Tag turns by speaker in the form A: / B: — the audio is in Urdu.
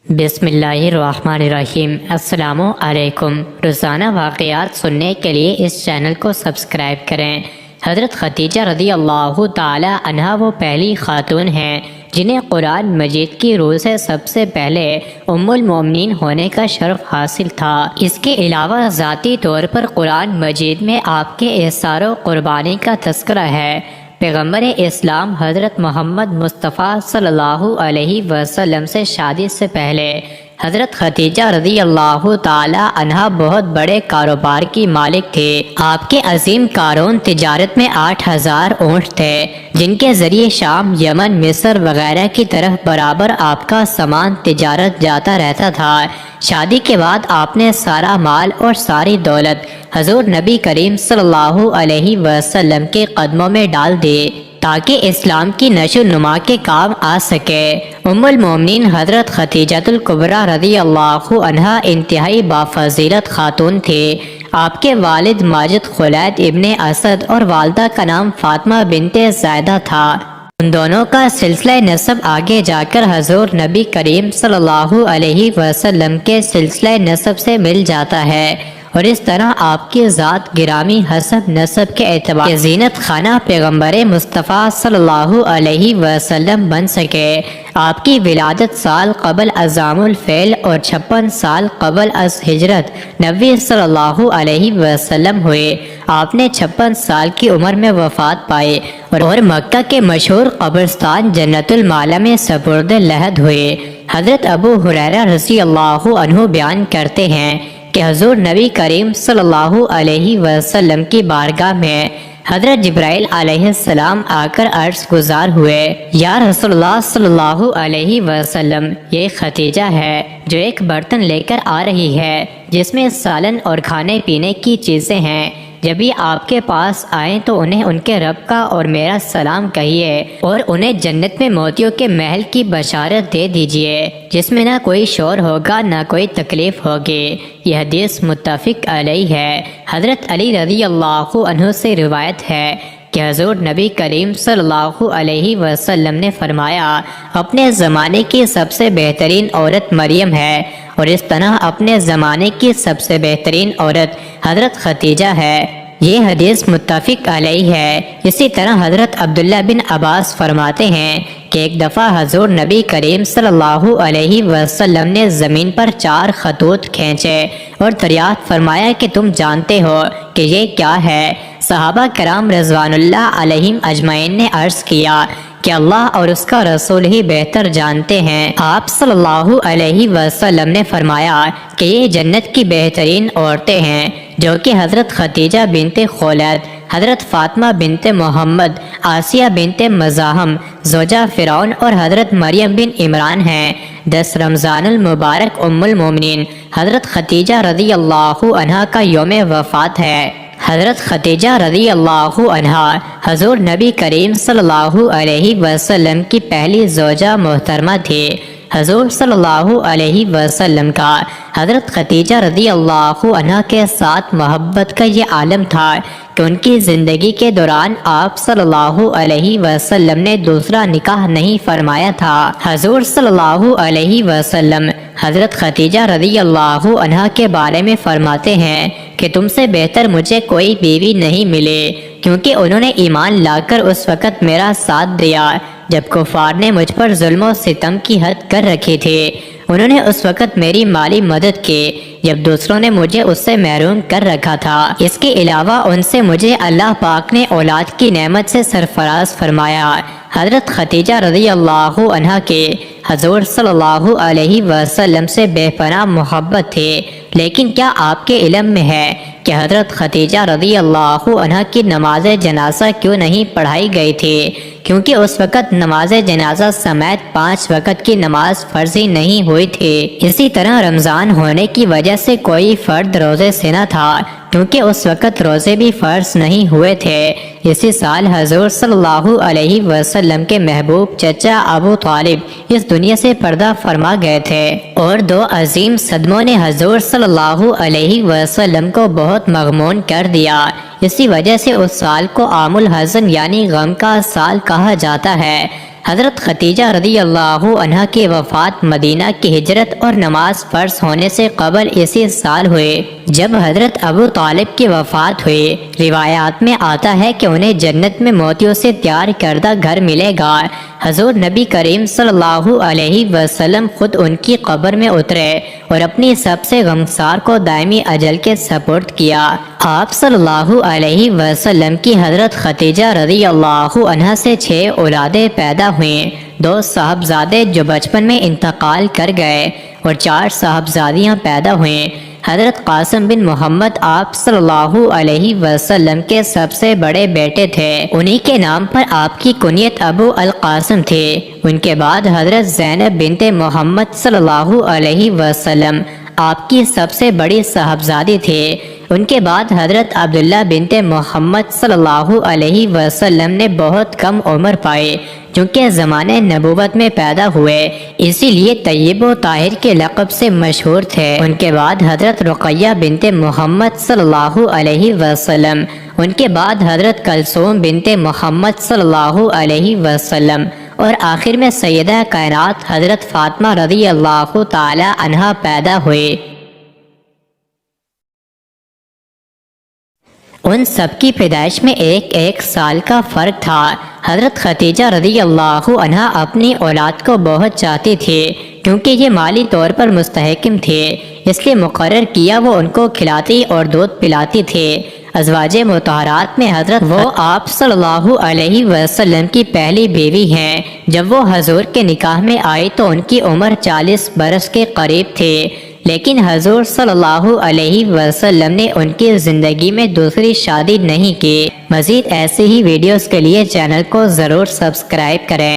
A: بسم اللہ الرحمن الرحیم۔ السلام علیکم۔ روزانہ واقعات سننے کے لیے اس چینل کو سبسکرائب کریں۔ حضرت خدیجہ رضی اللہ تعالی عنہا وہ پہلی خاتون ہیں جنہیں قرآن مجید کی روح سے سب سے پہلے ام المومنین ہونے کا شرف حاصل تھا۔ اس کے علاوہ ذاتی طور پر قرآن مجید میں آپ کے احسار و قربانی کا تذکرہ ہے۔ پیغمبر اسلام حضرت محمد مصطفیٰ صلی اللہ علیہ وسلم سے شادی سے پہلے حضرت خدیجہ رضی اللہ تعالی عنہا بہت بڑے کاروبار کی مالک تھے۔ آپ کے عظیم کارون تجارت میں 8000 اونٹ تھے جن کے ذریعے شام، یمن، مصر وغیرہ کی طرف برابر آپ کا سامان تجارت جاتا رہتا تھا۔ شادی کے بعد آپ نے سارا مال اور ساری دولت حضور نبی کریم صلی اللہ علیہ وسلم کے قدموں میں ڈال دی تاکہ اسلام کی نشو و نما کے کام آ سکے۔ ام المومنین حضرت خدیجہ الکبریٰ رضی اللہ عنہا انتہائی بافضیلت خاتون تھی۔ آپ کے والد ماجد خلید ابن اسد اور والدہ کا نام فاطمہ بنت زیدہ تھا۔ ان دونوں کا سلسلہ نسب آگے جا کر حضور نبی کریم صلی اللہ علیہ وسلم کے سلسلہ نسب سے مل جاتا ہے، اور اس طرح آپ کی ذات گرامی حسب نسب کے اعتبار سے زینت خانہ پیغمبر مصطفیٰ صلی اللہ علیہ وسلم بن سکے۔ آپ کی ولادت سال قبل ازام الفیل اور 56 سال قبل از ہجرت نبی صلی اللہ علیہ وسلم ہوئے۔ آپ نے 56 سال کی عمر میں وفات پائی اور مکہ کے مشہور قبرستان جنت المعلی میں سپرد لحد ہوئے۔ حضرت ابو ہریرہ رضی اللہ عنہ بیان کرتے ہیں کہ حضور نبی کریم صلی اللہ علیہ وسلم کی بارگاہ میں حضرت جبرائیل علیہ السلام آ کر عرض گزار ہوئے، یا رسول اللہ صلی اللہ علیہ وسلم، یہ خدیجہ ہے جو ایک برتن لے کر آ رہی ہے جس میں سالن اور کھانے پینے کی چیزیں ہیں۔ جب یہ آپ کے پاس آئیں تو انہیں ان کے رب کا اور میرا سلام کہیے، اور انہیں جنت میں موتیوں کے محل کی بشارت دے دیجیے جس میں نہ کوئی شور ہوگا نہ کوئی تکلیف ہوگی۔ یہ حدیث متفق علیہ ہے۔ حضرت علی رضی اللہ عنہ سے روایت ہے کہ حضور نبی کریم صلی اللہ علیہ وسلم نے فرمایا، اپنے زمانے کی سب سے بہترین عورت مریم ہے، اور اس طرح اپنے زمانے کی سب سے بہترین عورت حضرت خدیجہ ہے۔ یہ حدیث متفق علیہ ہے۔ اسی طرح حضرت عبداللہ بن عباس فرماتے ہیں کہ ایک دفعہ حضور نبی کریم صلی اللہ علیہ وسلم نے زمین پر 4 خطوط کھینچے اور دریافت فرمایا کہ تم جانتے ہو کہ یہ کیا ہے؟ صحابہ کرام رضوان اللہ علیہم اجمعین نے عرض کیا کہ اللہ اور اس کا رسول ہی بہتر جانتے ہیں۔ آپ صلی اللہ علیہ وسلم نے فرمایا کہ یہ جنت کی بہترین عورتیں ہیں جو کہ حضرت خدیجہ بنت خولید، حضرت فاطمہ بنت محمد، آسیہ بنت مزاحم زوجہ فرعون اور حضرت مریم بن عمران ہیں۔ 10 رمضان المبارک ام المومنین حضرت خدیجہ رضی اللہ عنہا کا یوم وفات ہے۔ حضرت خدیجہ رضی اللہ عنہا حضور نبی کریم صلی اللہ علیہ وسلم کی پہلی زوجہ محترمہ تھی۔ حضور صلی اللہ علیہ وسلم کا حضرت خدیجہ رضی اللہ عنہا کے ساتھ محبت کا یہ عالم تھا کہ ان کی زندگی کے دوران آپ صلی اللہ علیہ وسلم نے دوسرا نکاح نہیں فرمایا تھا۔ حضور صلی اللہ علیہ وسلم حضرت خدیجہ رضی اللہ عنہا کے بارے میں فرماتے ہیں کہ تم سے بہتر مجھے کوئی بیوی نہیں ملے، کیونکہ انہوں نے ایمان لا کر اس وقت میرا ساتھ دیا جب کفار نے مجھ پر ظلم و ستم کی حد کر رکھی تھی۔ انہوں نے اس وقت میری مالی مدد کی جب دوسروں نے مجھے اس سے محروم کر رکھا تھا۔ اس کے علاوہ ان سے مجھے اللہ پاک نے اولاد کی نعمت سے سرفراز فرمایا۔ حضرت خدیجہ رضی اللہ عنہا کے حضور صلی اللہ علیہ وسلم سے بے پناہ محبت تھی، لیکن کیا آپ کے علم میں ہے کہ حضرت خدیجہ رضی اللہ عنہا کی نماز جنازہ کیوں نہیں پڑھائی گئی تھی؟ کیونکہ اس وقت نماز جنازہ سمیت 5 وقت کی نماز فرض ہی نہیں ہوئی تھی۔ اسی طرح رمضان ہونے کی وجہ سے کوئی فرد روزے سے نہ تھا، کیونکہ اس وقت روزے بھی فرض نہیں ہوئے تھے۔ اسی سال حضور صلی اللہ علیہ وسلم کے محبوب چچا ابو طالب اس دنیا سے پردہ فرما گئے تھے، اور 2 عظیم صدموں نے حضور صلی اللہ علیہ وسلم کو بہت مغمون کر دیا۔ اسی وجہ سے اس سال کو عام الحزن یعنی غم کا سال کہا جاتا ہے۔ حضرت خدیجہ رضی اللہ عنہا کی وفات مدینہ کی ہجرت اور نماز فرض ہونے سے قبل اسی سال ہوئے جب حضرت ابو طالب کی وفات ہوئی۔ روایات میں آتا ہے کہ انہیں جنت میں موتیوں سے تیار کردہ گھر ملے گا۔ حضور نبی کریم صلی اللہ علیہ وسلم خود ان کی قبر میں اترے اور اپنی سب سے غمگسار کو دائمی اجل کے سپرد کیا۔ آپ صلی اللہ علیہ وسلم کی حضرت خدیجہ رضی اللہ عنہا سے 6 اولادیں پیدا ہوئیں، 2 صاحبزادے جو بچپن میں انتقال کر گئے اور 4 صاحبزادیاں پیدا ہوئیں۔ حضرت قاسم بن محمد آپ صلی اللہ علیہ وسلم کے سب سے بڑے بیٹے تھے، انہی کے نام پر آپ کی کنیت ابو القاسم تھی۔ ان کے بعد حضرت زینب بنت محمد صلی اللہ علیہ وسلم آپ کی سب سے بڑی صاحبزادی تھی۔ ان کے بعد حضرت عبداللہ بنت محمد صلی اللہ علیہ وسلم نے بہت کم عمر پائی چونکہ زمانے نبوت میں پیدا ہوئے، اسی لیے طیب و طاہر کے لقب سے مشہور تھے۔ ان کے بعد حضرت رقیہ بنت محمد صلی اللہ علیہ وسلم، ان کے بعد حضرت کلثوم بنت محمد صلی اللہ علیہ وسلم اور آخر میں سیدہ کائنات حضرت فاطمہ رضی اللہ تعالی عنہا پیدا ہوئے۔ ان سب کی پیدائش میں ایک سال کا فرق تھا۔ حضرت خدیجہ رضی اللہ عنہا اپنی اولاد کو بہت چاہتی تھی کیونکہ یہ مالی طور پر مستحکم تھے، اس لیے مقرر کیا وہ ان کو کھلاتی اور دودھ پلاتی تھی۔ ازواج مطہرات میں حضرت وہ آپ صلی اللہ علیہ وسلم کی پہلی بیوی ہیں۔ جب وہ حضور کے نکاح میں آئی تو ان کی عمر 40 برس کے قریب تھی، لیکن حضور صلی اللہ علیہ وسلم نے ان کی زندگی میں دوسری شادی نہیں کی۔ مزید ایسی ہی ویڈیوز کے لیے چینل کو ضرور سبسکرائب کریں۔